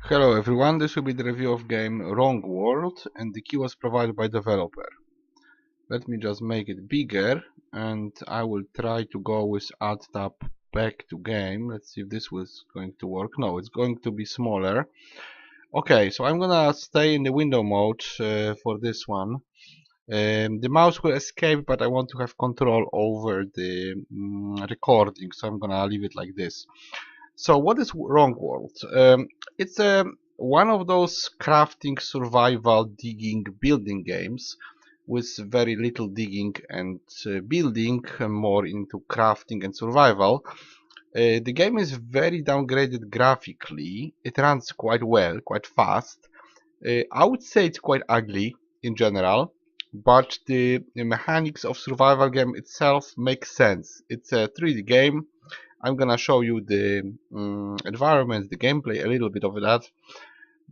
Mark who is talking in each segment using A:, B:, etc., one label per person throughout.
A: Hello everyone, this will be the review of game Wrongworld, and the key was provided by developer. Let me just make it bigger, and I will try to go with Add tab back to game. Let's see if this was going to work. No, it's going to be smaller. Okay, so I'm gonna stay in the window mode for this one. The mouse will escape, but I want to have control over the recording, so I'm gonna leave it like this. So what is Wrongworld? It's one of those crafting, survival, digging, building games with very little digging and building, more into crafting and survival. The game is very downgraded graphically. It runs quite well, quite fast. I would say it's quite ugly in general, but the mechanics of survival game itself makes sense. It's a 3D game. I'm gonna show you the environment, the gameplay, a little bit of that.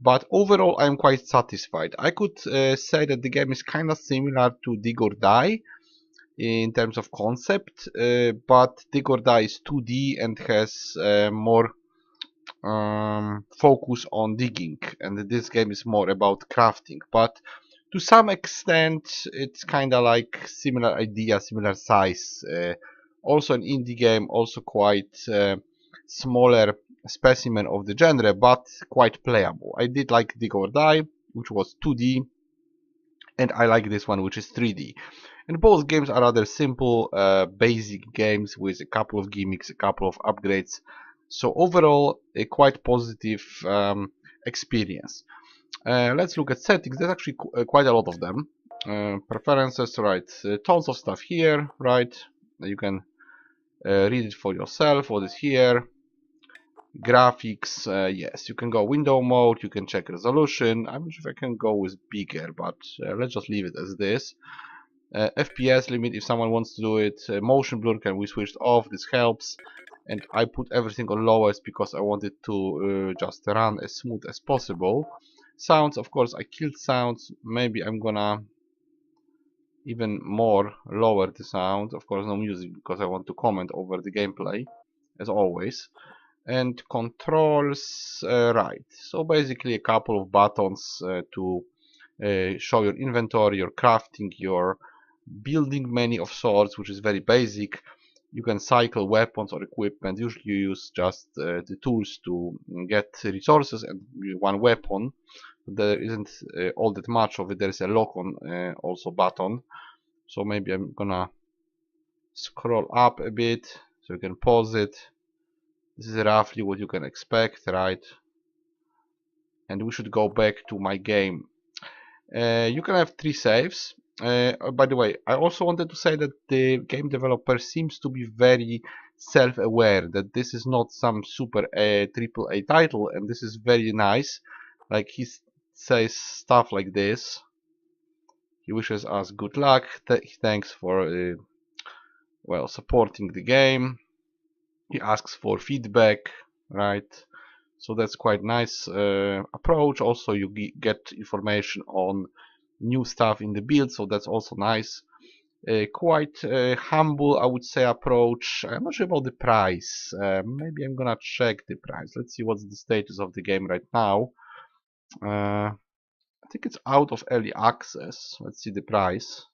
A: But overall, I'm quite satisfied. I could say that the game is kind of similar to Dig or Die in terms of concept, but Dig or Die is 2D and has more focus on digging, and this game is more about crafting. But to some extent, it's kind of like similar idea, similar size. Also an indie game, also quite smaller specimen of the genre, but quite playable. I did like Dig or Die, which was 2D, and I like this one, which is 3D. And both games are rather simple, basic games with a couple of gimmicks, a couple of upgrades. So overall, a quite positive experience. Let's look at settings. There's actually quite a lot of them. Preferences, right? Tons of stuff here, right? You can read it for yourself. What is here? Graphics, yes, you can go window mode. You can check resolution. I'm not sure if I can go with bigger, but let's just leave it as this. FPS limit if someone wants to do it. Motion blur can be switched off. This helps. And I put everything on lowest because I wanted to just run as smooth as possible. Sounds, of course, I killed sounds. Maybe I'm gonna even more lower the sound. Of course, no music because I want to comment over the gameplay, as always. And controls, right. So basically a couple of buttons to show your inventory, your crafting, your building menu of sorts, which is very basic. You can cycle weapons or equipment. Usually you use just the tools to get resources and one weapon. There isn't all that much of it. There is a lock on also button. So maybe I'm gonna scroll up a bit so you can pause it. This is roughly what you can expect, right? And we should go back to my game. You can have 3 saves. By the way, I also wanted to say that the game developer seems to be very self-aware that this is not some super triple A title, and this is very nice. Like he says stuff like this. He wishes us good luck. Thanks for well, supporting the game. He asks for feedback, right? So that's quite nice approach. Also, you get information on new stuff in the build, so that's also nice. Quite humble, I would say, approach. I'm not sure about the price. Maybe I'm gonna check the price. Let's see what's the status of the game right now. I think it's out of early access. Let's see the price.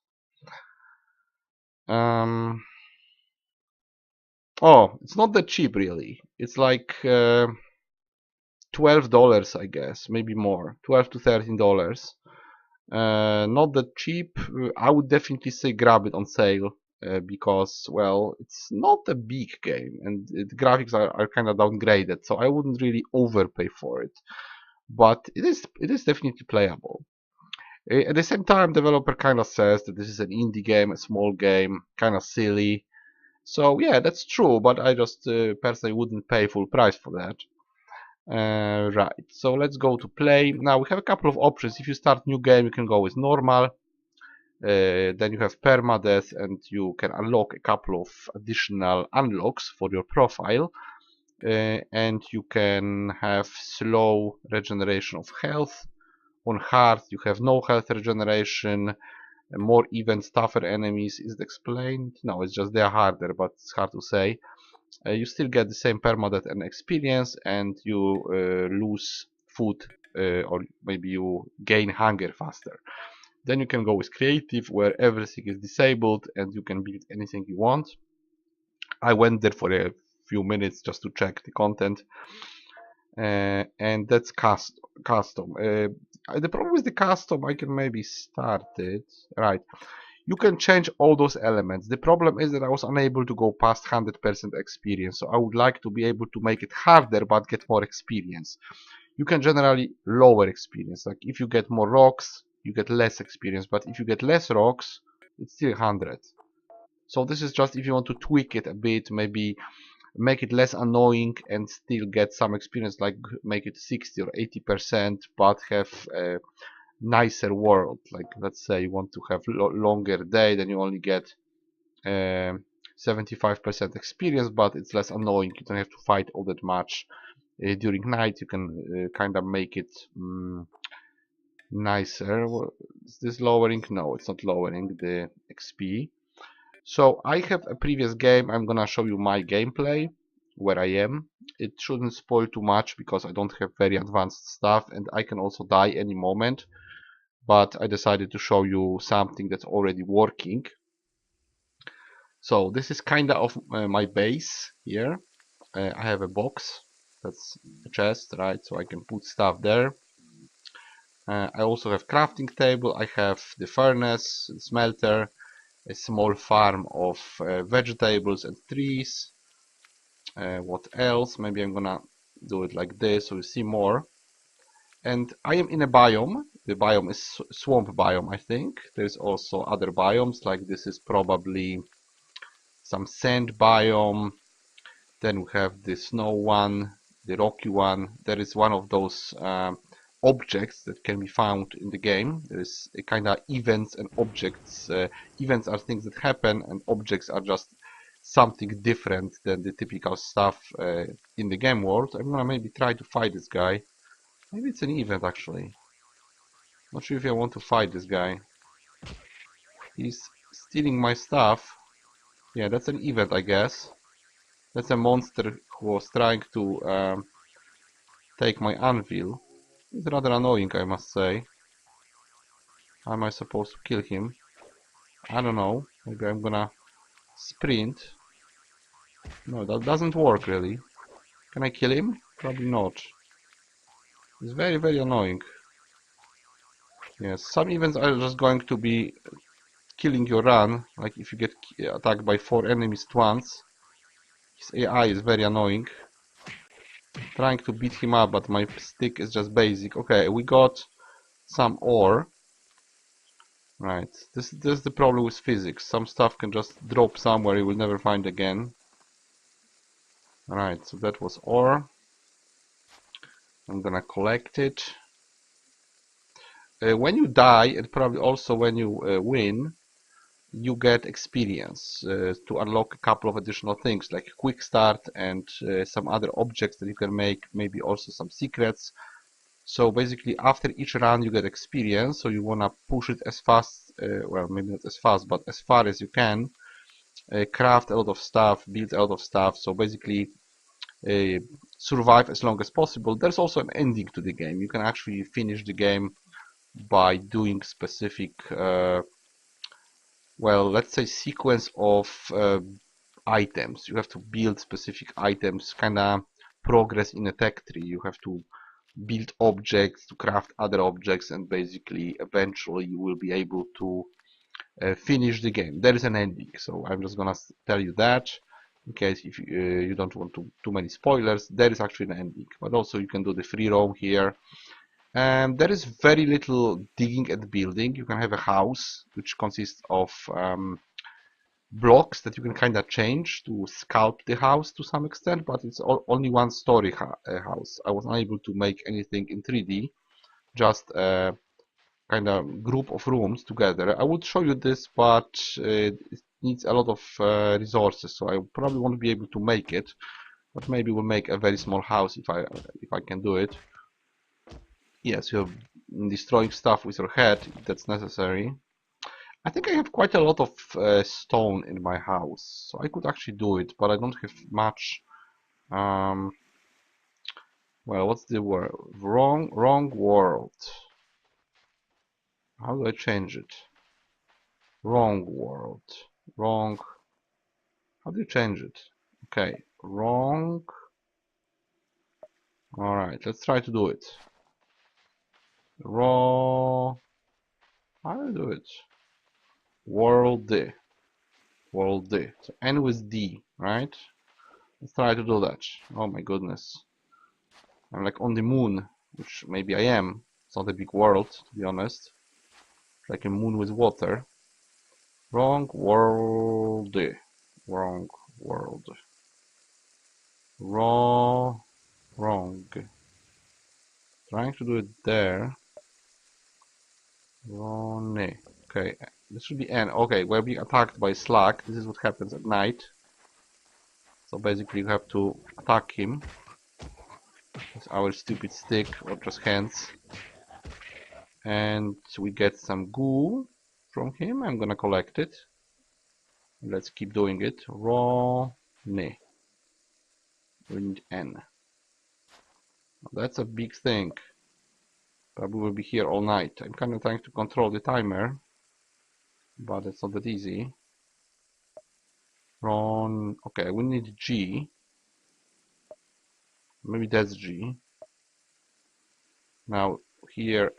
A: Oh, it's not that cheap really. It's like $12, I guess, maybe more. $12 to $13. Not that cheap. I would definitely say grab it on sale because, well, it's not a big game and the graphics are kind of downgraded, so I wouldn't really overpay for it. But it is definitely playable. At the same time, developer kind of says that this is an indie game, a small game, kind of silly. So yeah, that's true, but I just personally wouldn't pay full price for that. Right, so let's go to play. Now we have a couple of options. If you start new game, you can go with normal. Then you have permadeath, and you can unlock a couple of additional unlocks for your profile. And you can have slow regeneration of health. On hard, you have no health regeneration. More events, tougher enemies. Is it explained? No, it's just they are harder, but it's hard to say. You still get the same permadeath and experience, and you lose food, or maybe you gain hunger faster. Then you can go with creative, where everything is disabled and you can build anything you want. I went there for a few minutes just to check the content, and that's custom. The problem with the custom, I can maybe start it. Right, you can change all those elements. The problem is that I was unable to go past 100% experience, so I would like to be able to make it harder but get more experience. You can generally lower experience, like if you get more rocks you get less experience, but if you get less rocks it's still 100. So this is just if you want to tweak it a bit, maybe make it less annoying and still get some experience, like make it 60 or 80% but have a nicer world. Like let's say you want to have longer day, then you only get 75% experience, but it's less annoying. You don't have to fight all that much during night. You can kind of make it nicer. Is this lowering? No, it's not lowering the XP. So I have a previous game. I'm gonna show you my gameplay where I am. It shouldn't spoil too much because I don't have very advanced stuff and I can also die any moment, but I decided to show you something that's already working. So this is kinda of my base here. I have a box, that's a chest, right? So I can put stuff there. I also have crafting table. I have the furnace, smelter, a small farm of vegetables and trees. What else? Maybe I'm gonna do it like this so you see more. And I am in a biome. The biome is swamp biome, I think. There's also other biomes, like this is probably some sand biome. Then we have the snow one, the rocky one. There is one of those objects that can be found in the game. There is a kind of events and objects. Events are things that happen, and objects are just something different than the typical stuff in the game world. I'm gonna maybe try to fight this guy. Maybe it's an event actually. Not sure if I want to fight this guy. He's stealing my stuff. Yeah, that's an event, I guess. That's a monster who was trying to take my anvil. It's rather annoying, I must say. How am I supposed to kill him? I don't know. Maybe I'm gonna sprint. No, that doesn't work really. Can I kill him? Probably not. It's very, very annoying. Yes, some events are just going to be killing your run. Like if you get attacked by 4 enemies at once. His AI is very annoying. Trying to beat him up, but my stick is just basic. Okay, we got some ore. Right, this is the problem with physics. Some stuff can just drop somewhere you will never find again. Right, so that was ore. I'm gonna collect it. When you die, and probably also when you win, you get experience to unlock a couple of additional things like quick start and some other objects that you can make, maybe also some secrets. So basically after each run you get experience, so you wanna push it as fast, well maybe not as fast, but as far as you can, craft a lot of stuff, build a lot of stuff, so basically survive as long as possible. There's also an ending to the game. You can actually finish the game by doing specific well, let's say sequence of items. You have to build specific items, kinda progress in a tech tree. You have to build objects to craft other objects, and basically eventually you will be able to finish the game. There is an ending, so I'm just gonna tell you that in case if you don't want too many spoilers. There is actually an ending, but also you can do the free roam here. And there is very little digging and building. You can have a house which consists of blocks that you can kind of change to sculpt the house to some extent, but it's only one story house. I was unable to make anything in 3D, just a kind of group of rooms together. I would show you this, but it needs a lot of resources, so I probably won't be able to make it, but maybe we'll make a very small house if I can do it. Yes, you're destroying stuff with your head if that's necessary. I think I have quite a lot of stone in my house, so I could actually do it, but I don't have much. Well, Well, what's the word? Wrong world. How do I change it? Wrong world. Wrong. How do you change it? Okay, wrong. Alright, let's try to do it. Raw. How do I do it? World. World. So N with D, right? Let's try to do that. Oh my goodness. I'm like on the moon, which maybe I am. It's not a big world, to be honest. It's like a moon with water. Wrong world. Wrong world. Wrong. Trying to do it there. Wrong. Okay, this should be N. Okay, we're being attacked by Slack. This is what happens at night. So basically you have to attack him with our stupid stick or just hands. And we get some goo from him. I'm gonna collect it. Let's keep doing it. Raw. We need N. That's a big thing. Probably will be here all night. I'm kind of trying to control the timer, but it's not that easy. Ron. Okay, we need G. Maybe that's G. Now here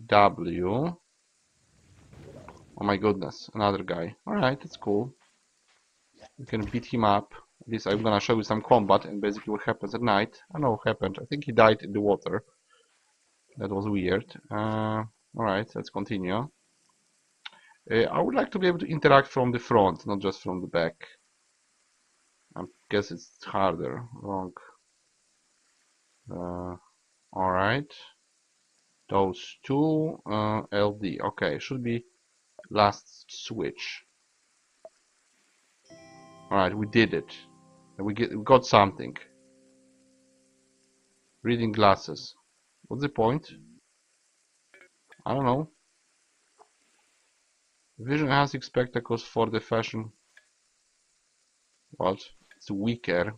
A: W. Oh my goodness, another guy. Alright, that's cool. We can beat him up. At least I'm gonna show you some combat and basically what happens at night. I don't know what happened. I think he died in the water. That was weird. Alright, let's continue. I would like to be able to interact from the front, not just from the back. I guess it's harder. Wrong. Alright. Those two. LD. Okay, should be last switch. Alright, we did it. We got something. Reading glasses. What's the point? I don't know. Vision enhancing spectacles for the fashion. What? It's weaker.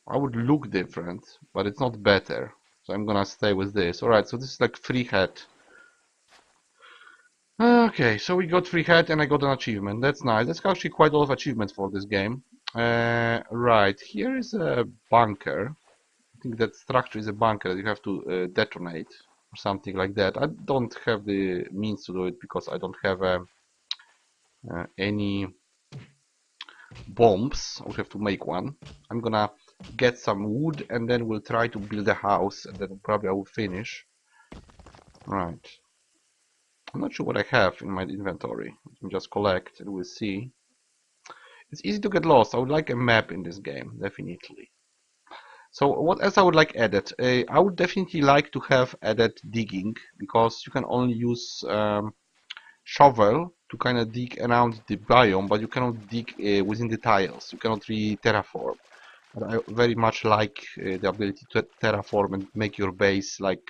A: I would look different, but it's not better. So I'm gonna stay with this. Alright, so this is like free hat. Okay, so we got free hat and I got an achievement. That's nice. That's actually quite a lot of achievements for this game. Right, here is a bunker. I think that structure is a bunker that you have to detonate or something like that. I don't have the means to do it because I don't have any bombs. I would have to make one. I'm gonna get some wood and then we'll try to build a house and then probably I will finish. Right. I'm not sure what I have in my inventory. Let me just collect and we'll see. It's easy to get lost. I would like a map in this game, definitely. So what else I would like added? I would definitely like to have added digging because you can only use shovel to kind of dig around the biome, but you cannot dig within the tiles. You cannot really terraform. But I very much like the ability to terraform and make your base like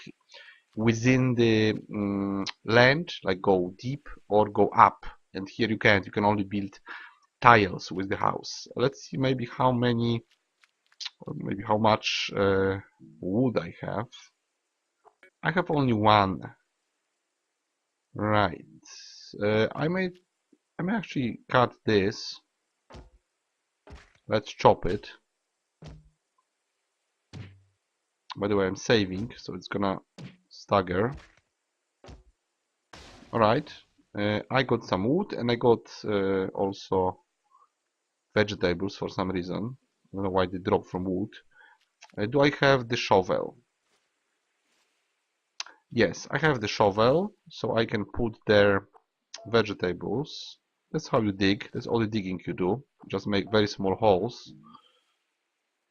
A: within the land, like go deep or go up. And here you can't. You can only build tiles with the house. Let's see maybe how many, or maybe how much wood I have. I have only one. Right. I may actually cut this. Let's chop it. By the way, I'm saving, so it's gonna stagger. Alright. I got some wood and I got also vegetables for some reason. I don't know why they drop from wood. Do I have the shovel? Yes, I have the shovel, so I can put there vegetables. That's how you dig. That's all the digging you do. Just make very small holes.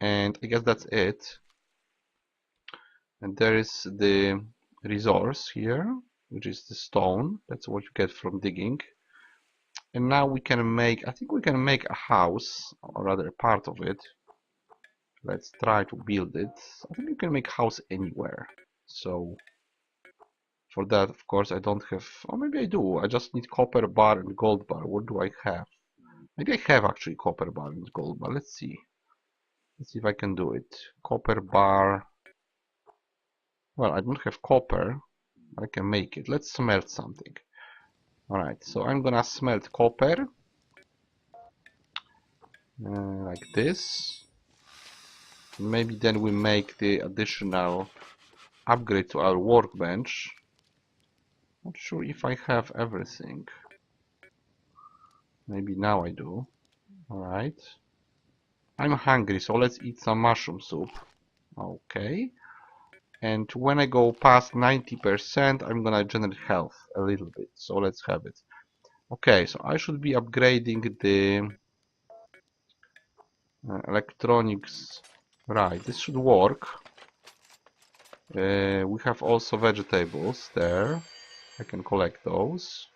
A: And I guess that's it. And there is the resource here, which is the stone. That's what you get from digging. And now we can make, I think we can make a house, or rather a part of it. Let's try to build it. I think you can make a house anywhere. So for that, of course, I don't have, or maybe I do. I just need copper bar and gold bar. What do I have? Maybe I have actually copper bar and gold bar. Let's see. Let's see if I can do it. Copper bar. Well, I don't have copper. I can make it. Let's smelt something. Alright, so I'm gonna smelt copper. Like this. Maybe then we make the additional upgrade to our workbench. Not sure if I have everything. Maybe now I do. Alright. I'm hungry, so let's eat some mushroom soup. Okay. And when I go past 90%, I'm gonna generate health a little bit. So let's have it. Okay, so I should be upgrading the electronics. Right, this should work. We have also vegetables there. I can collect those.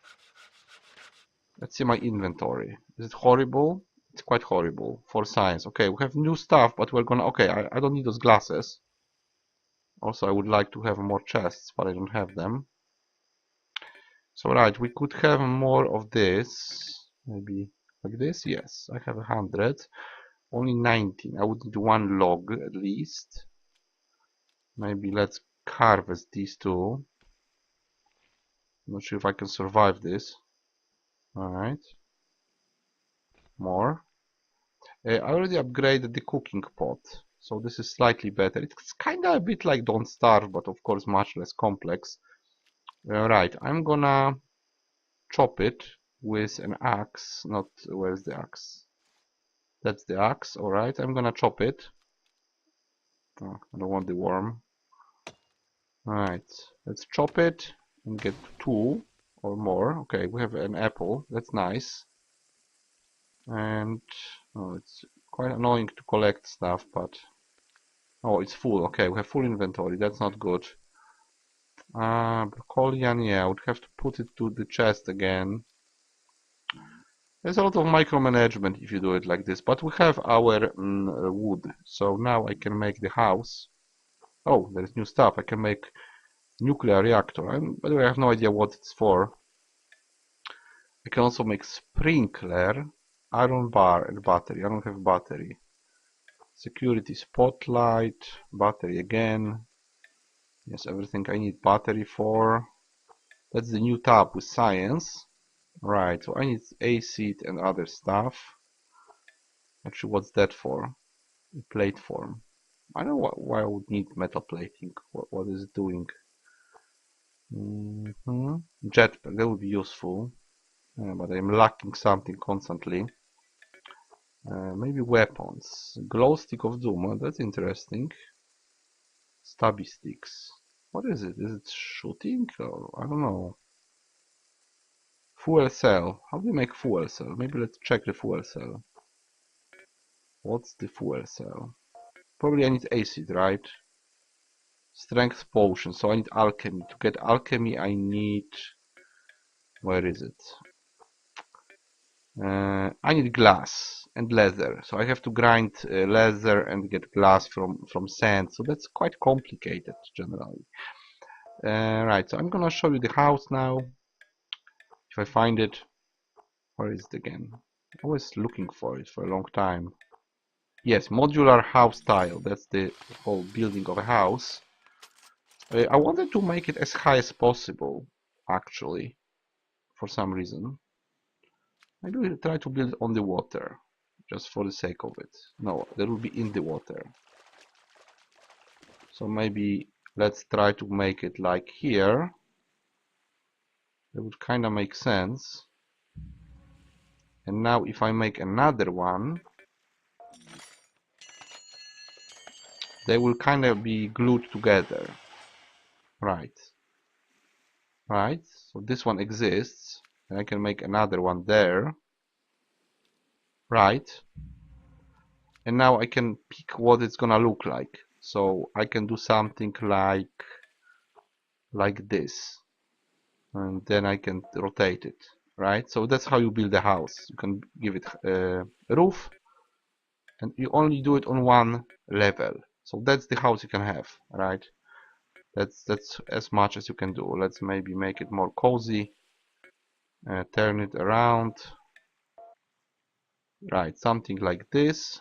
A: Let's see my inventory. Is it horrible? It's quite horrible for science. Okay, we have new stuff, but we're gonna... Okay, I don't need those glasses. Also, I would like to have more chests, but I don't have them. So, right, we could have more of this. Maybe like this? Yes, I have 100. Only 19. I would need one log at least. Maybe let's harvest these two. Not sure if I can survive this. Alright. More. I already upgraded the cooking pot, so this is slightly better. It's kind of a bit like Don't Starve, but of course much less complex. Right, I'm gonna chop it with an axe. Not, where's the axe? That's the axe, alright. I'm gonna chop it. Oh, I don't want the worm. Alright, let's chop it and get 2 or more. Okay, we have an apple, that's nice. And oh, it's quite annoying to collect stuff, but oh, it's full. Okay, we have full inventory. That's not good. Broccolian, yeah, I would have to put it to the chest again. There's a lot of micromanagement if you do it like this, but we have our wood, so now I can make the house. Oh, there's new stuff. I can make nuclear reactor. By the way, I have no idea what it's for. I can also make sprinkler, iron bar, and battery. I don't have battery. Security spotlight, battery again. Yes, everything I need battery for. That's the new tab with science. Right, so I need acid and other stuff. Actually, what's that for? Plate form. I don't know why I would need metal plating. What is it doing? Jetpack, that would be useful. But I'm lacking something constantly. Maybe weapons. Glow stick of doom, that's interesting. Stabby sticks. What is it? Is it shooting? Or I don't know. Fuel cell. How do you make fuel cell? Maybe let's check the fuel cell. What's the fuel cell? Probably I need acid, right? Strength potion. So I need alchemy. To get alchemy I need... Where is it? I need glass and leather. So I have to grind leather and get glass from sand. So that's quite complicated generally. Right, so I'm gonna show you the house now. If I find it. Where is it again? I was looking for it for a long time. Yes, modular house style. That's the whole building of a house. I wanted to make it as high as possible, actually, for some reason. Maybe we'll try to build it on the water, just for the sake of it. No, that will be in the water. So maybe let's try to make it like here. That would kind of make sense. And now if I make another one, they will kind of be glued together. Right. Right. So this one exists. And I can make another one there. Right. And now I can pick what it's gonna look like. So I can do something like this. And then I can rotate it. Right. So that's how you build a house. You can give it a roof. And you only do it on one level. So that's the house you can have. Right. That's as much as you can do. Let's maybe make it more cozy. Turn it around. Right, something like this.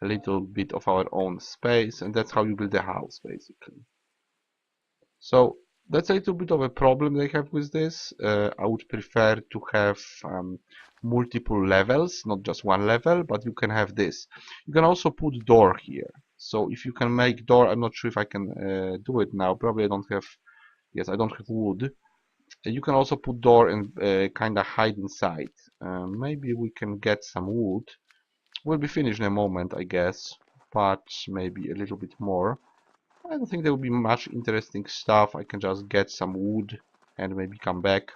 A: a little bit of our own space, and that's how you build a house, basically. So that's a little bit of a problem they have with this. I would prefer to have multiple levels, not just one level, but you can have this. You can also put door here. So if you can make door, I'm not sure if I can do it now. Probably I don't have, yes, I don't have wood. You can also put door and kind of hide inside. Maybe we can get some wood. We'll be finished in a moment, I guess, but maybe a little bit more. I don't think there will be much interesting stuff. I can just get some wood and maybe come back.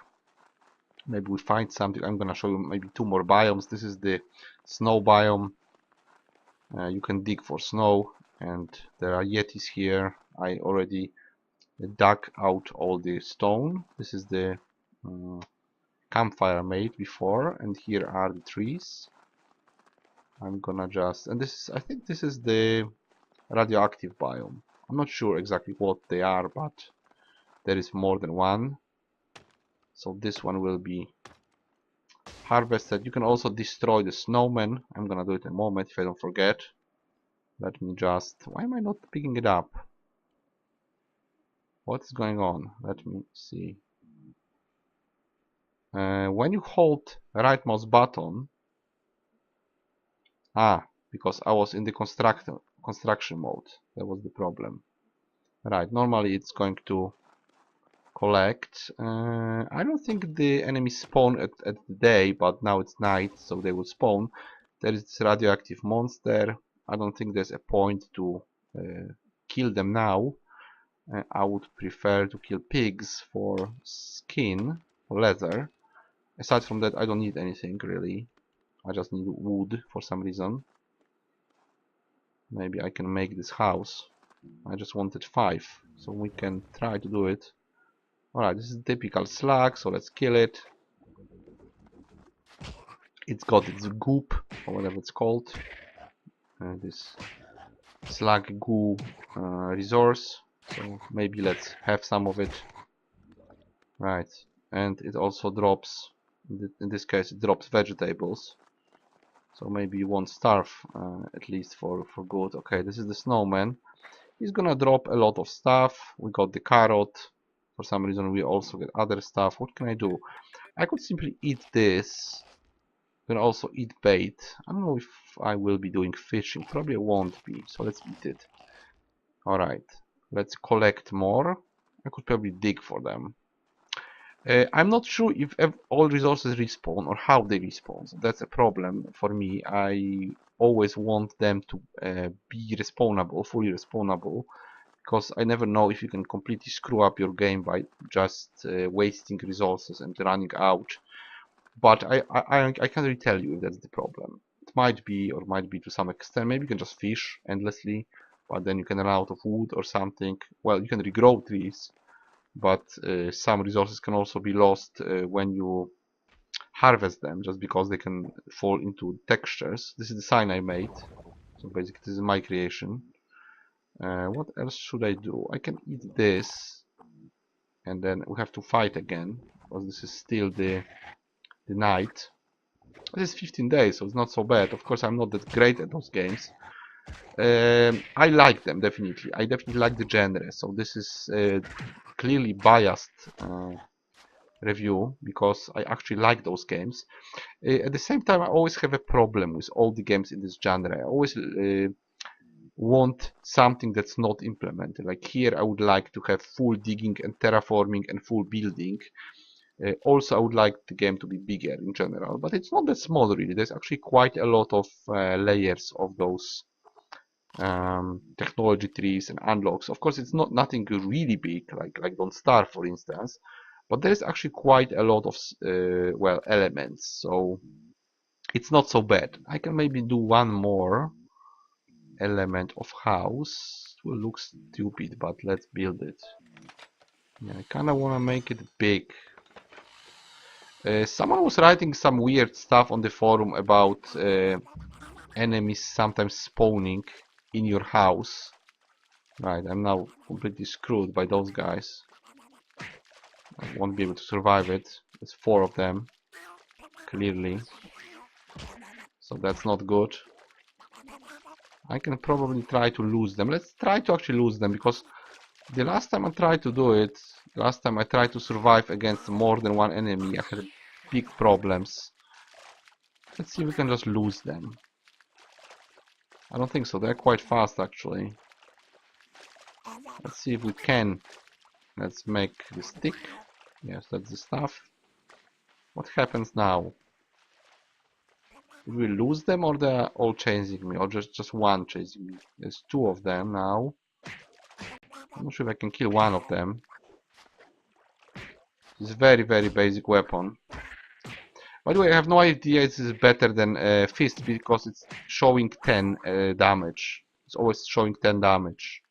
A: Maybe we find something. I'm gonna show you maybe 2 more biomes. This is the snow biome. You can dig for snow, and there are yetis here. I already dug out all the stone. This is the campfire I made before, and here are the trees. I'm gonna just, and this is, I think this is the radioactive biome. I'm not sure exactly what they are, but there is more than one. So this one will be harvested. You can also destroy the snowman. I'm gonna do it in a moment if I don't forget. Let me just, why am I not picking it up? What's going on? Let me see. When you hold right mouse button, because I was in the construction mode. That was the problem. Right, normally it's going to collect. I don't think the enemies spawn at the day, but now it's night, so they will spawn. There is this radioactive monster. I don't think there's a point to kill them now. I would prefer to kill pigs for skin, or leather. Aside from that, I don't need anything really. I just need wood for some reason. Maybe I can make this house. I just wanted 5, so we can try to do it. Alright, this is typical slug, so let's kill it. It's got its goop, or whatever it's called. This slug goo resource. So maybe let's have some of it. Right, and it also drops, in this case it drops vegetables. So maybe you won't starve, at least for good. Okay, this is the snowman. He's gonna drop a lot of stuff. We got the carrot. For some reason we also get other stuff. What can I do? I could simply eat this. Can also eat bait. I don't know if I will be doing fishing. Probably I won't be. So let's eat it. Alright. Let's collect more. I could probably dig for them. I'm not sure if all resources respawn or how they respawn. So that's a problem for me. I always want them to be respawnable, fully respawnable, because I never know if you can completely screw up your game by just wasting resources and running out. But I can't really tell you if that's the problem. It might be, or might be to some extent. Maybe you can just fish endlessly, but then you can run out of wood or something. Well, you can regrow trees, but some resources can also be lost when you harvest them, just because they can fall into textures. This is the sign I made, so basically this is my creation. What else should I do? I can eat this, and then we have to fight again, because this is still the night. This is 15 days, so it's not so bad. Of course, I'm not that great at those games. I like them, definitely. I definitely like the genre, so this is clearly biased review, because I actually like those games. At the same time, I always have a problem with all the games in this genre. I always want something that's not implemented. Like here, I would like to have full digging and terraforming and full building. Also, I would like the game to be bigger in general, but it's not that small really. There's actually quite a lot of layers of those technology trees and unlocks. Of course, it's not nothing really big, like Don't Starve, for instance, but there's actually quite a lot of well, elements. So it's not so bad. I can maybe do one more element of house. It will look stupid, but let's build it. Yeah, I kind of want to make it big. Someone was writing some weird stuff on the forum about enemies sometimes spawning in your house. Right, I'm now completely screwed by those guys. I won't be able to survive it. There's 4 of them, clearly. So that's not good. I can probably try to lose them. Let's try to actually lose them, because the last time I tried to do it, last time I tried to survive against more than one enemy, I had big problems. Let's see if we can just lose them. I don't think so. They're quite fast, actually. Let's see if we can. Let's make the stick. Yes, that's the stuff. What happens now? Did we lose them, or they're all chasing me? Or just one chasing me? There's two of them now. I'm not sure if I can kill one of them. It's a very, very basic weapon. By the way, I have no idea if this is better than fist, because it's showing 10 damage. It's always showing 10 damage.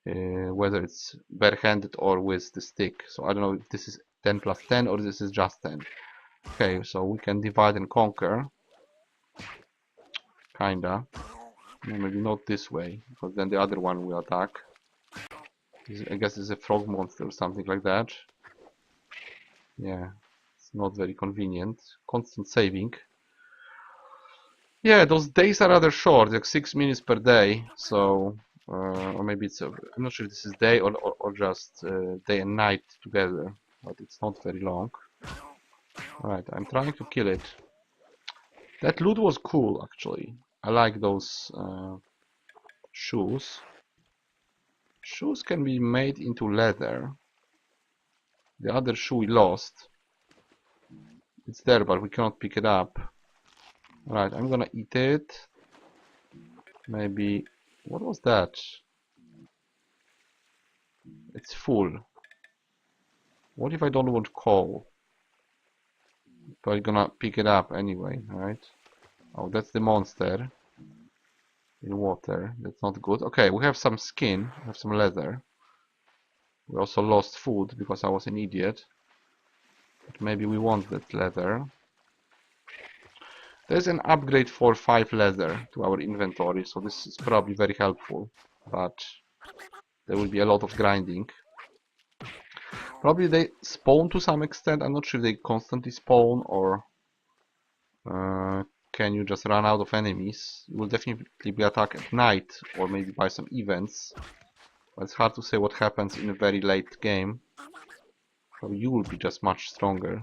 A: Whether it's barehanded or with the stick. So I don't know if this is 10 plus 10 or this is just 10. Okay, so we can divide and conquer. Kinda. Maybe not this way, because then the other one will attack. I guess it's a frog monster or something like that. Yeah, it's not very convenient. Constant saving. Yeah, those days are rather short, like 6 minutes per day. So, or maybe it's, I'm not sure if this is day or just day and night together. But it's not very long. Alright, I'm trying to kill it. That loot was cool, actually. I like those shoes. Shoes can be made into leather. The other shoe we lost. It's there, but we cannot pick it up. Alright, I'm gonna eat it. Maybe... What was that? It's full. What if I don't want coal? But I'm gonna pick it up anyway, right? Oh, that's the monster. In water. That's not good. Okay, we have some skin. We have some leather. We also lost food because I was an idiot. But maybe we want that leather. There's an upgrade for 5 leather to our inventory, so this is probably very helpful. But there will be a lot of grinding. Probably they spawn to some extent. I'm not sure if they constantly spawn or can you just run out of enemies. You will definitely be attacked at night or maybe by some events. But it's hard to say what happens in a very late game. So you will be just much stronger.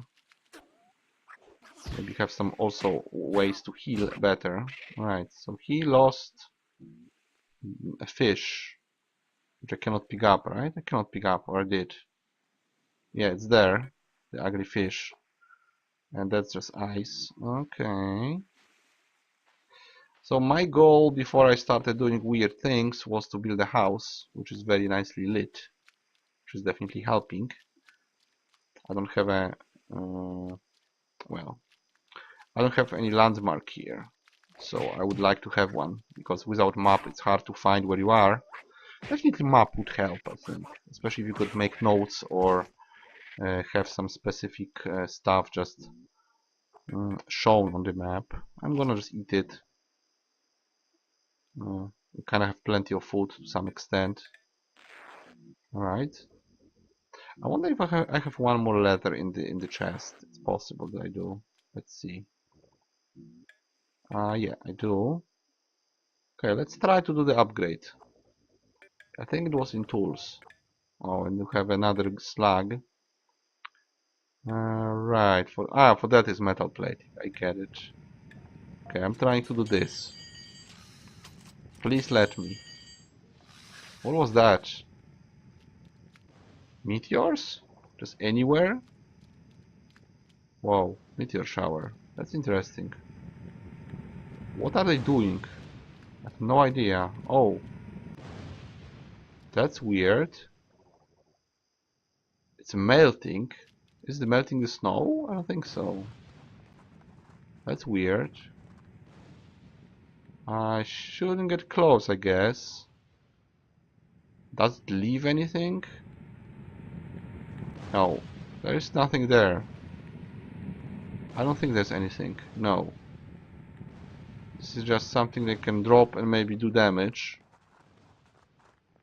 A: Maybe have some also ways to heal better. Alright, so he lost a fish, which I cannot pick up, right? I cannot pick up, or I did. Yeah, it's there, the ugly fish. And that's just ice. Okay. So my goal before I started doing weird things was to build a house, which is very nicely lit, which is definitely helping. I don't have a... well, I don't have any landmark here. So I would like to have one, because without map it's hard to find where you are. Definitely map would help, I think. Especially if you could make notes or have some specific stuff just shown on the map. I'm gonna just eat it. We kind of have plenty of food to some extent. Alright. I wonder if I have one more letter in the chest. It's possible that I do. Let's see. Yeah, I do. Okay, let's try to do the upgrade. I think it was in tools. Oh, and you have another slug. Right, for that is metal plate. I get it. Okay, I'm trying to do this. Please let me. What was that? Meteors? Just anywhere? Wow, meteor shower. That's interesting. What are they doing? I have no idea. Oh. That's weird. It's melting. Is it melting the snow? I don't think so. That's weird. I shouldn't get close, I guess. Does it leave anything? No. There is nothing there. I don't think there's anything. No. This is just something that can drop and maybe do damage.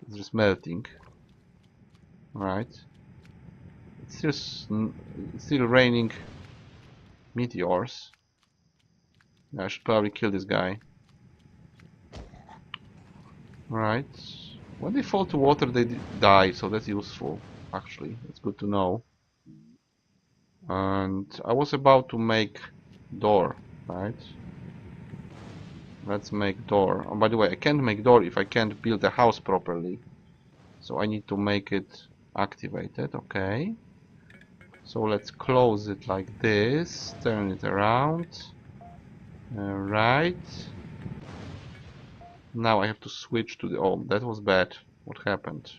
A: It's just melting. Alright. It's still raining meteors. I should probably kill this guy. Right. When they fall to water, they die, so that's useful. Actually, it's good to know. And I was about to make door, right? Let's make door. Oh, by the way, I can't make door if I can't build a house properly. So I need to make it activated, okay. So let's close it like this, turn it around. Right. Now I have to switch to the... Oh, that was bad. What happened?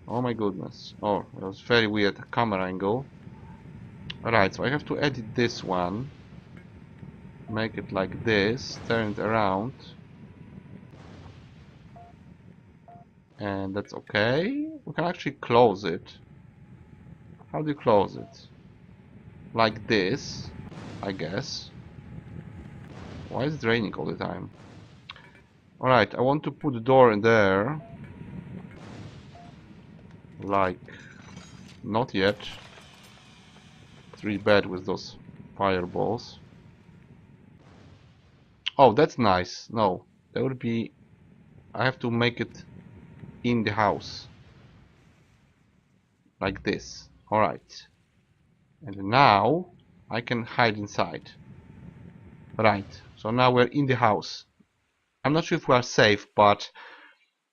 A: Oh my goodness. Oh, that was very weird camera angle. Alright, so I have to edit this one. Make it like this, turn it around. And that's okay. We can actually close it. How do you close it? Like this, I guess. Why is it raining all the time? Alright, I want to put the door in there. Like, not yet. It's really bad with those fireballs. Oh, that's nice. No, that would be... I have to make it in the house. Like this. Alright. And now I can hide inside. Right, so now we're in the house. I'm not sure if we are safe, but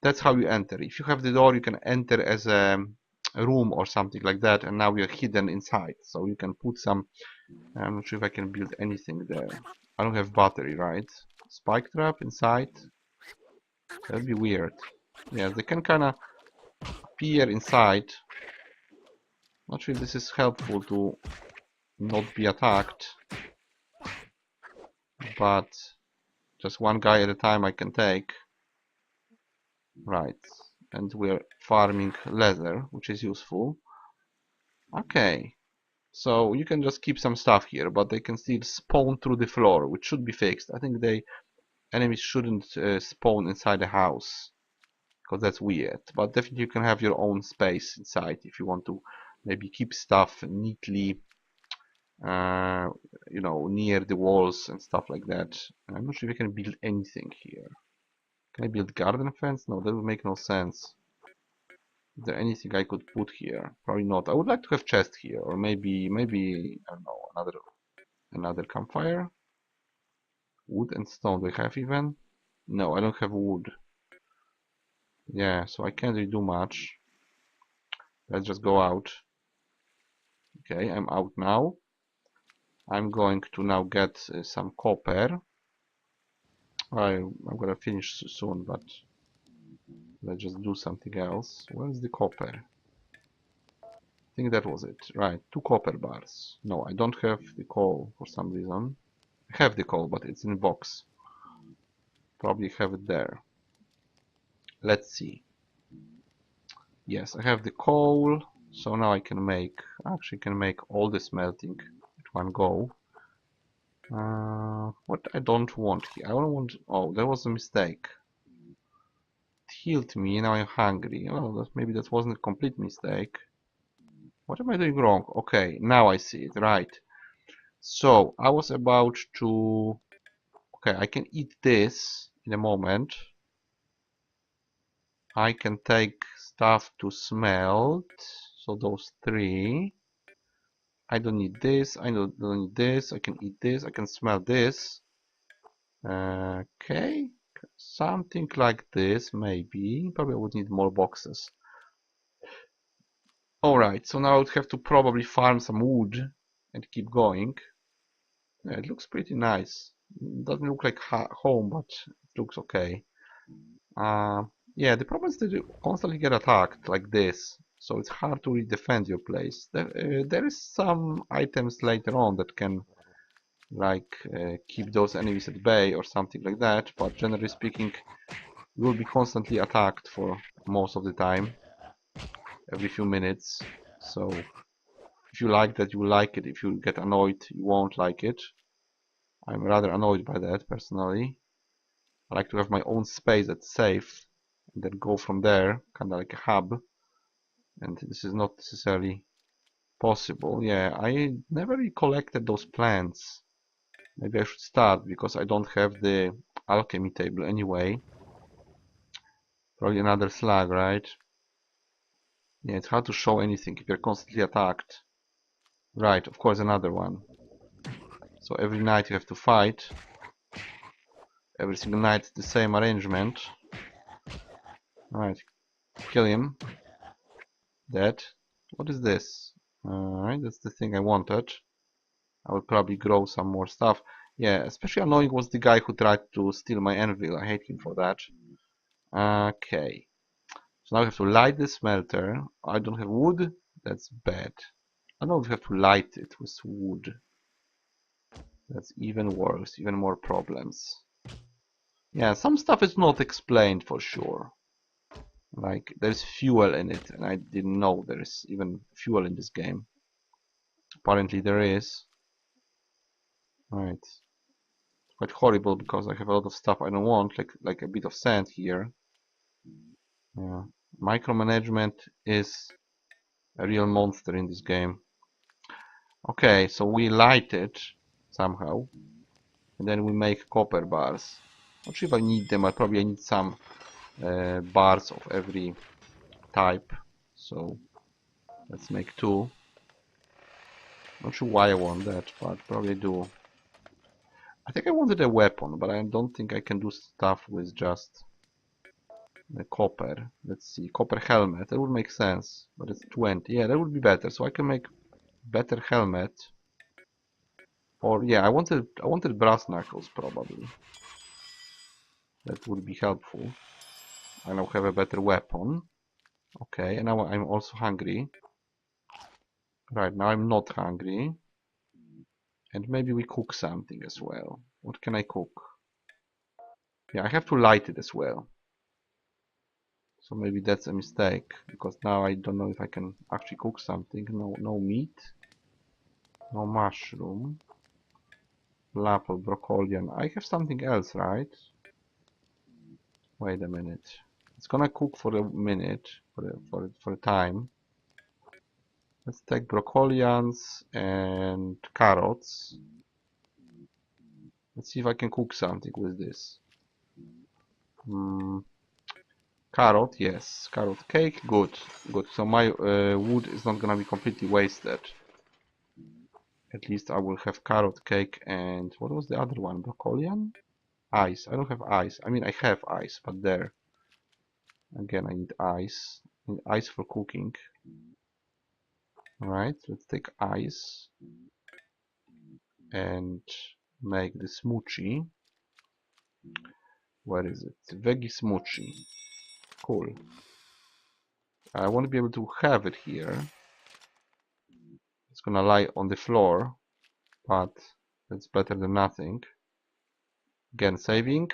A: that's how you enter. If you have the door, you can enter as a room or something like that, and now we are hidden inside. So you can put some... I'm not sure if I can build anything there. I don't have battery, right? Spike trap inside? That'd be weird. Yeah, they can kinda appear inside. Not sure if this is helpful to not be attacked. But just one guy at a time I can take. Right. And we're farming leather, which is useful. Okay. So you can just keep some stuff here, but they can still spawn through the floor, which should be fixed. I think enemies shouldn't spawn inside the house, because that's weird. But definitely you can have your own space inside if you want to maybe keep stuff neatly, you know, near the walls and stuff like that. I'm not sure if I can build anything here. Can I build garden fence? No, that would make no sense. Is there anything I could put here? Probably not. I would like to have chest here, or maybe I don't know, another campfire. Wood and stone. Do I have even? No, I don't have wood. Yeah, so I can't really do much. Let's just go out. Okay, I'm out now. I'm going to now get some copper. I'm gonna finish soon, but let's just do something else. Where's the copper? I think that was it. Right, 2 copper bars. No, I don't have the coal for some reason. I have the coal, but it's in a box. Probably have it there. Let's see. Yes, I have the coal, so now I can actually can make all the smelting at one go. What I don't want here, I don't want, oh, that was a mistake. It healed me, now I'm hungry. Well, maybe that wasn't a complete mistake. What am I doing wrong? Okay, now I see it, right. So, I was about to, okay, I can eat this in a moment. I can take stuff to smelt, so those 3. I don't need this, I don't need this, I can eat this, I can smell this. Okay, something like this, maybe. Probably I would need more boxes. Alright, so now I would have to probably farm some wood and keep going. Yeah, it looks pretty nice. Doesn't look like home, but it looks okay. Yeah, the problem is that you constantly get attacked like this, so it's hard to really defend your place. There is some items later on that can like keep those enemies at bay or something like that, but generally speaking you will be constantly attacked for most of the time, every few minutes. So if you like that, you will like it. If you get annoyed, you won't like it. I'm rather annoyed by that personally. I like to have my own space that's safe and then go from there, kinda like a hub, and this is not necessarily possible. Yeah, I never really collected those plants. Maybe I should start, because I don't have the alchemy table anyway. Probably another slag, right? Yeah, it's hard to show anything if you're constantly attacked. Right, of course, another one. So every night you have to fight. Every single night the same arrangement. Alright, kill him. Dead. What is this? Alright, that's the thing I wanted. I will probably grow some more stuff. Yeah, especially annoying was the guy who tried to steal my anvil. I hate him for that. Okay. So now I have to light the smelter. I don't have wood. That's bad. I don't have to light it with wood. That's even worse, even more problems. Yeah, some stuff is not explained for sure. Like, there's fuel in it, and I didn't know there is even fuel in this game. Apparently there is. Right. It's quite horrible because I have a lot of stuff I don't want, like a bit of sand here. Yeah. Micromanagement is a real monster in this game. Okay, so we light it somehow, and then we make copper bars. Not sure if I need them, but probably I need some bars of every type. So let's make 2. Not sure why I want that, but probably do. I think I wanted a weapon, but I don't think I can do stuff with just the copper. Let's see, copper helmet. That would make sense, but it's 20. Yeah, that would be better. So I can make better helmet. Or yeah, I wanted brass knuckles probably. That would be helpful. I now have a better weapon. Okay, and now I'm also hungry. Right, now I'm not hungry. And maybe we cook something as well. What can I cook? Yeah, I have to light it as well. So maybe that's a mistake, because now I don't know if I can actually cook something. No meat. No mushroom. Apple, broccoli, and I have something else, right? Wait a minute. It's gonna cook for a minute, for a time. Let's take broccolians and carrots. Let's see if I can cook something with this. Carrot, yes. Carrot cake, good. Good. So my wood is not gonna be completely wasted. At least I will have carrot cake and what was the other one? Broccolian? Ice. I don't have ice. I mean, I have ice, but there. Again, I need ice. I need ice for cooking. Alright, let's take ice and make the smoochie. Where is it? Veggie smoochie. Cool. I want to be able to have it here. It's gonna lie on the floor, but it's better than nothing. Again, saving.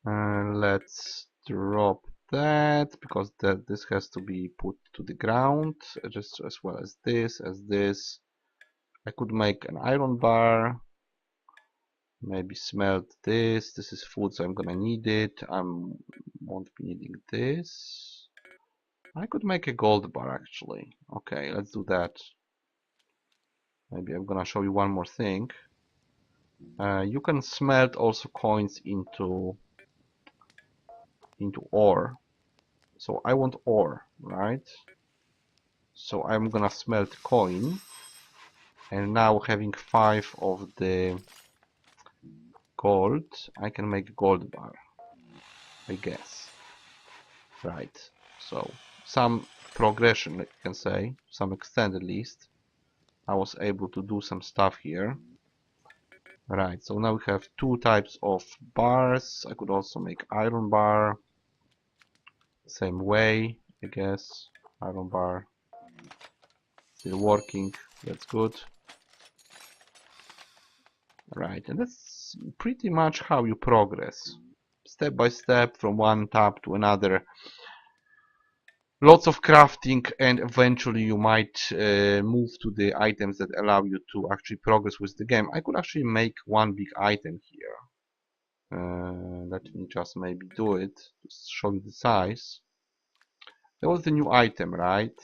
A: Let's drop that because this has to be put to the ground, just as well as this, I could make an iron bar, maybe smelt this. This is food, so I'm gonna need it. I won't be needing this. I could make a gold bar actually. Okay, let's do that. Maybe I'm gonna show you one more thing. You can smelt also coins into ore. So I want ore, right? So I'm gonna smelt coin, and now having 5 of the gold, I can make gold bar, I guess. Right. So some progression, you can say, some extent at least. I was able to do some stuff here. Right. So now we have 2 types of bars. I could also make iron bar. Same way, I guess. Iron bar. Still working. That's good. Right, and that's pretty much how you progress. Step by step from one tab to another. Lots of crafting, and eventually you might move to the items that allow you to actually progress with the game. I could actually make one big item here. Let me just maybe do it to show you the size. That was the new item, right?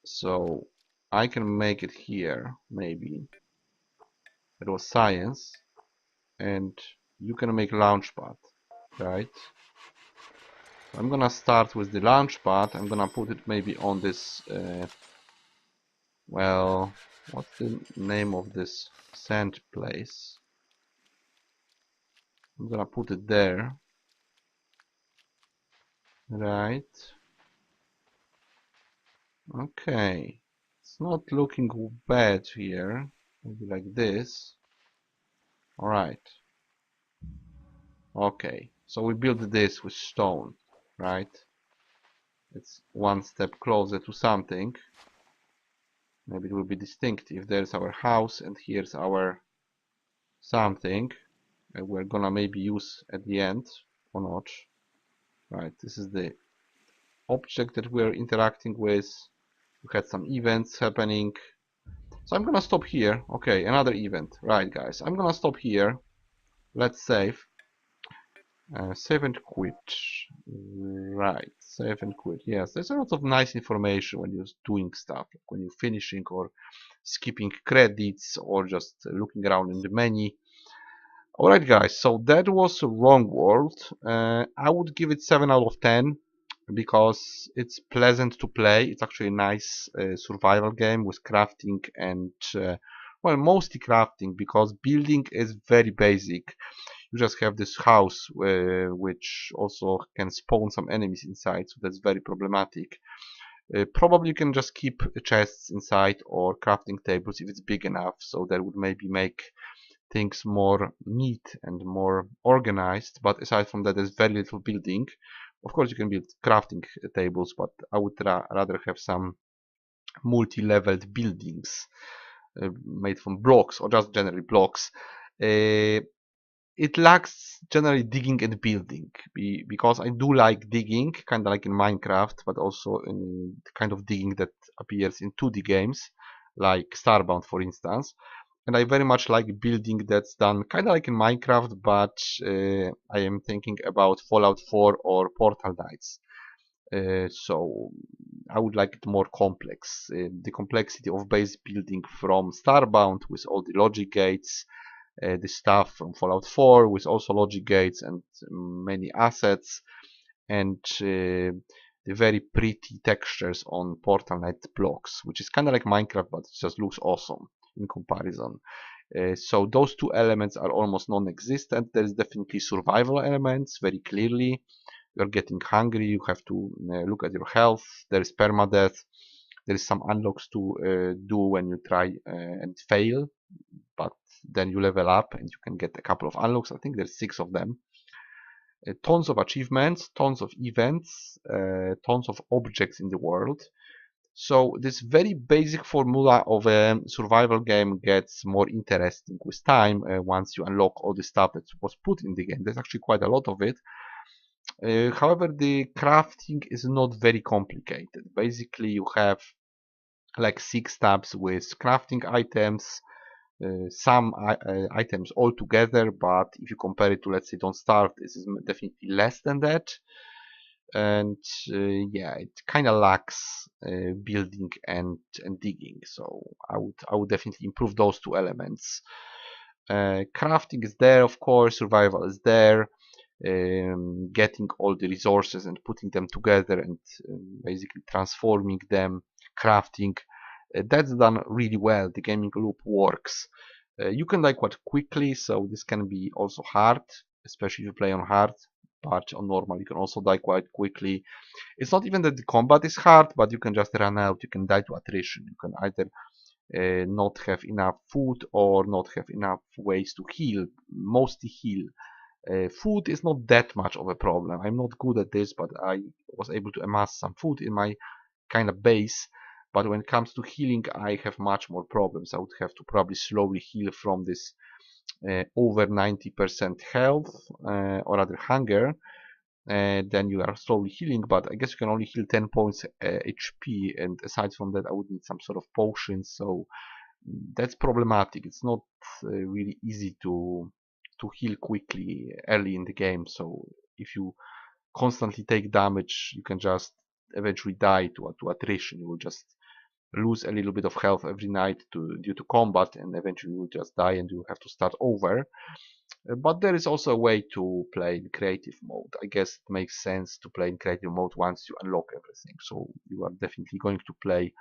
A: So I can make it here, maybe. It was science, and you can make launchpad. right? I'm gonna start with the launch pad. I'm gonna put it maybe on this, well, what's the name of this sand place? I'm gonna put it there, right? Okay, it's not looking bad here. Maybe like this. Alright, okay. So we build this with stone, right? It's one step closer to something. Maybe it will be distinctive. There's our house and here's our something. We're gonna maybe use at the end or not. Right, this is the object that we're interacting with. We had some events happening. So I'm gonna stop here. Okay, another event. Right, guys, I'm gonna stop here. Let's save. Save and quit. Right, save and quit. Yes, there's a lot of nice information when you're doing stuff, like when you're finishing or skipping credits or just looking around in the menu. Alright guys, so that was Wrongworld. I would give it 7 out of 10 because it's pleasant to play. It's actually a nice survival game with crafting and well, mostly crafting because building is very basic. You just have this house which also can spawn some enemies inside, so that's very problematic. Probably you can just keep chests inside or crafting tables if it's big enough, so that would maybe make things more neat and more organized. But aside from that, there's very little building. Of course, you can build crafting tables, but I would rather have some multi-leveled buildings made from blocks or just generally blocks. It lacks generally digging and building because I do like digging, kind of like in Minecraft, but also in the kind of digging that appears in 2D games, like Starbound, for instance. And I very much like building that's done kind of like in Minecraft, but I am thinking about Fallout 4 or Portal Knights. So I would like it more complex. The complexity of base building from Starbound with all the logic gates, the stuff from Fallout 4 with also logic gates and many assets, and the very pretty textures on Portal Knight blocks, which is kind of like Minecraft, but it just looks awesome in comparison. So those two elements are almost non-existent. There is definitely survival elements very clearly. You're getting hungry, you have to look at your health. There is permadeath. There is some unlocks to do when you try and fail, but then you level up and you can get a couple of unlocks. I think there's 6 of them. Tons of achievements, tons of events, tons of objects in the world. So this very basic formula of a survival game gets more interesting with time once you unlock all the stuff that was put in the game. There's actually quite a lot of it. However, the crafting is not very complicated. Basically, you have like 6 tabs with crafting items, some items all together, but if you compare it to, let's say, Don't Starve, this is definitely less than that. And yeah, it kind of lacks building and digging, so I would definitely improve those 2 elements. Crafting is there, of course, survival is there. Getting all the resources and putting them together and basically transforming them, crafting, that's done really well. The gaming loop works. You can die quite quickly, so this can be also hard, especially if you play on hard, but on normal you can also die quite quickly. It's not even that the combat is hard, but you can just run out, you can die to attrition. You can either not have enough food or not have enough ways to heal, mostly heal. Food is not that much of a problem. I'm not good at this, but I was able to amass some food in my kind of base. But when it comes to healing, I have much more problems. I would have to probably slowly heal from this over 90% health or rather hunger. Then you are slowly healing, but I guess you can only heal 10 points HP, and aside from that I would need some sort of potions, so that's problematic. It's not really easy to heal quickly early in the game, so if you constantly take damage you can just eventually die to attrition. You will just lose a little bit of health every night due to combat, and eventually you will just die and you have to start over. But there is also a way to play in creative mode. I guess it makes sense to play in creative mode once you unlock everything. So you are definitely going to play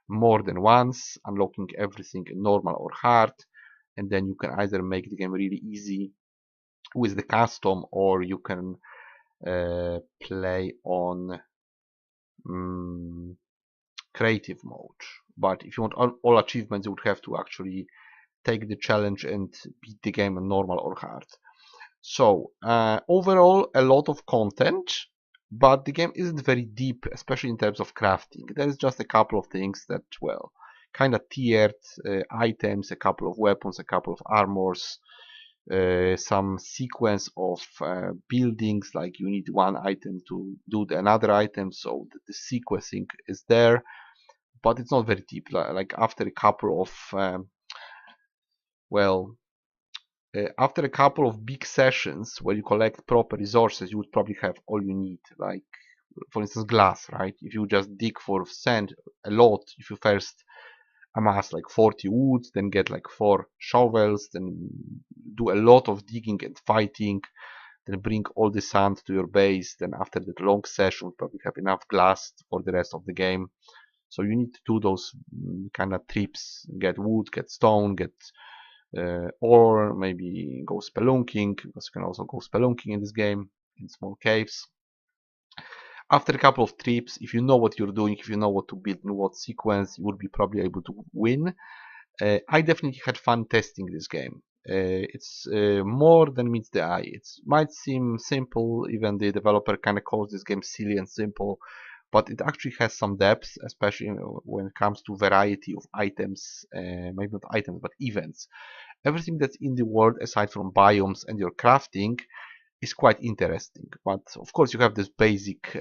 A: more than once, unlocking everything in normal or hard, and then you can either make the game really easy with the custom, or you can play on creative mode. But if you want all achievements, you would have to actually take the challenge and beat the game in normal or hard. So overall, a lot of content, but the game isn't very deep, especially in terms of crafting. There's just a couple of things that, well, kind of tiered items, a couple of weapons, a couple of armors, some sequence of buildings, like you need one item to do another item, so the sequencing is there, but it's not very deep. Like after a couple of well, after a couple of big sessions where you collect proper resources, you would probably have all you need. Like, for instance, glass, right? If you just dig for sand a lot, if you first amass like 40 wood, then get like 4 shovels, then do a lot of digging and fighting, then bring all the sand to your base, then after that long session, you probably have enough glass for the rest of the game. So you need to do those kind of trips, get wood, get stone, get or maybe go spelunking, because you can also go spelunking in this game in small caves. After a couple of trips, if you know what you're doing, if you know what to build in what sequence, you will be probably able to win. I definitely had fun testing this game. It's more than meets the eye. It might seem simple, even the developer kind of calls this game silly and simple, but it actually has some depth, especially when it comes to variety of items, maybe not items, but events. Everything that's in the world, aside from biomes and your crafting, is quite interesting. But of course, you have this basic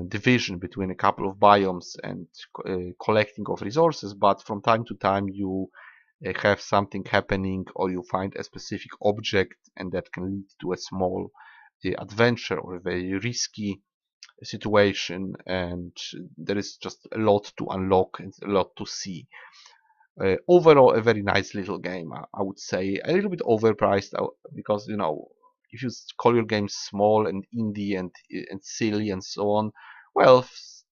A: division between a couple of biomes and collecting of resources, but from time to time you have something happening, or you find a specific object, and that can lead to a small adventure or a very risky situation, and there is just a lot to unlock and a lot to see. Overall, a very nice little game, I would say. A little bit overpriced because, you know, if you call your game small and indie and silly and so on, well,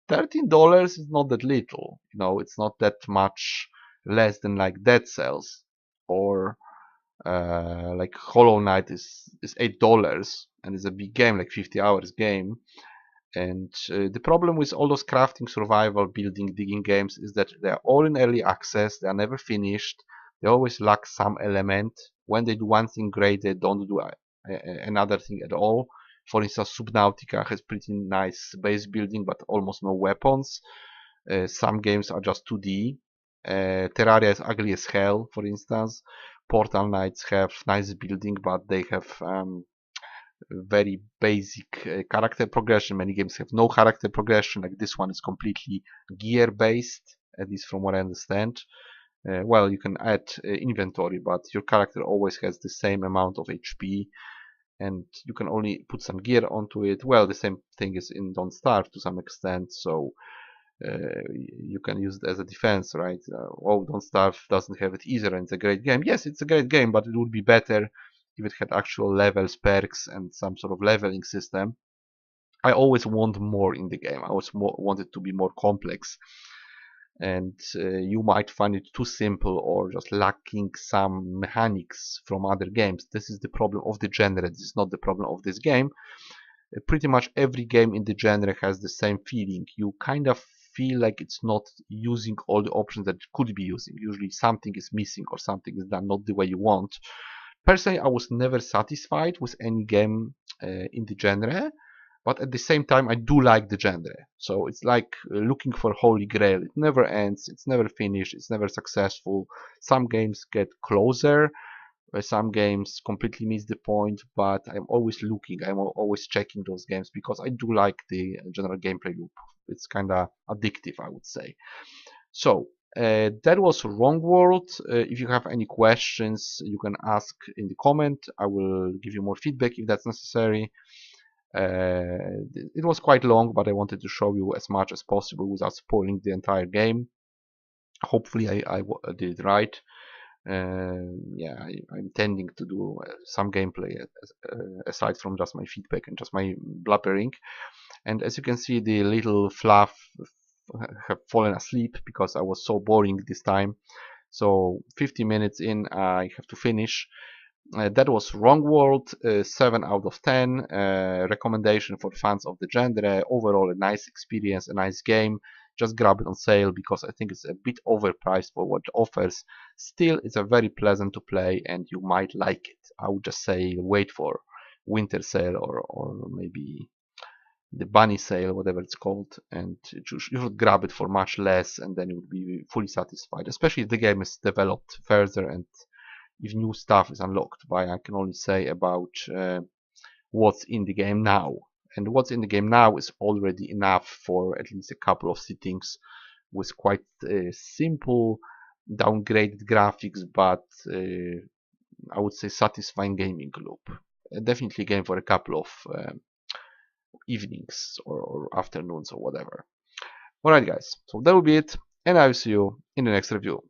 A: $13 is not that little. You know, it's not that much less than like Dead Cells, or like Hollow Knight is $8 and it's a big game, like 50 hours game. And the problem with all those crafting, survival, building, digging games is that they are all in early access. They are never finished. They always lack some element. When they do one thing great, they don't do another thing at all. For instance, Subnautica has pretty nice base building, but almost no weapons. Some games are just 2D. Terraria is ugly as hell, for instance. Portal Knights have nice building, but they have very basic character progression. Many games have no character progression. Like this one is completely gear based, at least from what I understand. Well, you can add inventory, but your character always has the same amount of HP, and you can only put some gear onto it. Well, the same thing is in Don't Starve to some extent, so you can use it as a defense, right? Oh, Don't Starve doesn't have it either, and it's a great game. Yes, it's a great game, but it would be better if it had actual levels, perks, and some sort of leveling system. I always want more in the game. I always want it to be more complex. And you might find it too simple or just lacking some mechanics from other games. This is the problem of the genre. This is not the problem of this game. Pretty much every game in the genre has the same feeling. You kind of feel like it's not using all the options that it could be using. Usually something is missing or something is done not the way you want. Personally, I was never satisfied with any game in the genre, but at the same time, I do like the genre. So it's like looking for Holy Grail. It never ends, it's never finished, it's never successful. Some games get closer, some games completely miss the point, but I'm always looking, I'm always checking those games because I do like the general gameplay loop. It's kind of addictive, I would say. So, that was Wrongworld. If you have any questions, you can ask in the comment. I will give you more feedback if that's necessary. It was quite long, but I wanted to show you as much as possible without spoiling the entire game. Hopefully I did it right. Yeah, I'm intending to do some gameplay aside from just my feedback and just my blabbering. And as you can see, the little fluff have fallen asleep because I was so boring this time. So 50 minutes in, I have to finish. That was Wrongworld, 7 out of 10. Recommendation for fans of the genre. Overall, a nice experience, a nice game. Just grab it on sale because I think it's a bit overpriced for what it offers. Still, it's a very pleasant to play and you might like it. I would just say wait for winter sale or maybe the bunny sale, whatever it's called, and you should grab it for much less and then you will be fully satisfied, especially if the game is developed further and if new stuff is unlocked. But I can only say about what's in the game now. And what's in the game now is already enough for at least a couple of sittings with quite simple downgraded graphics, but I would say satisfying gaming loop. Definitely a game for a couple of evenings or afternoons or whatever. Alright guys, so that will be it, and I will see you in the next review.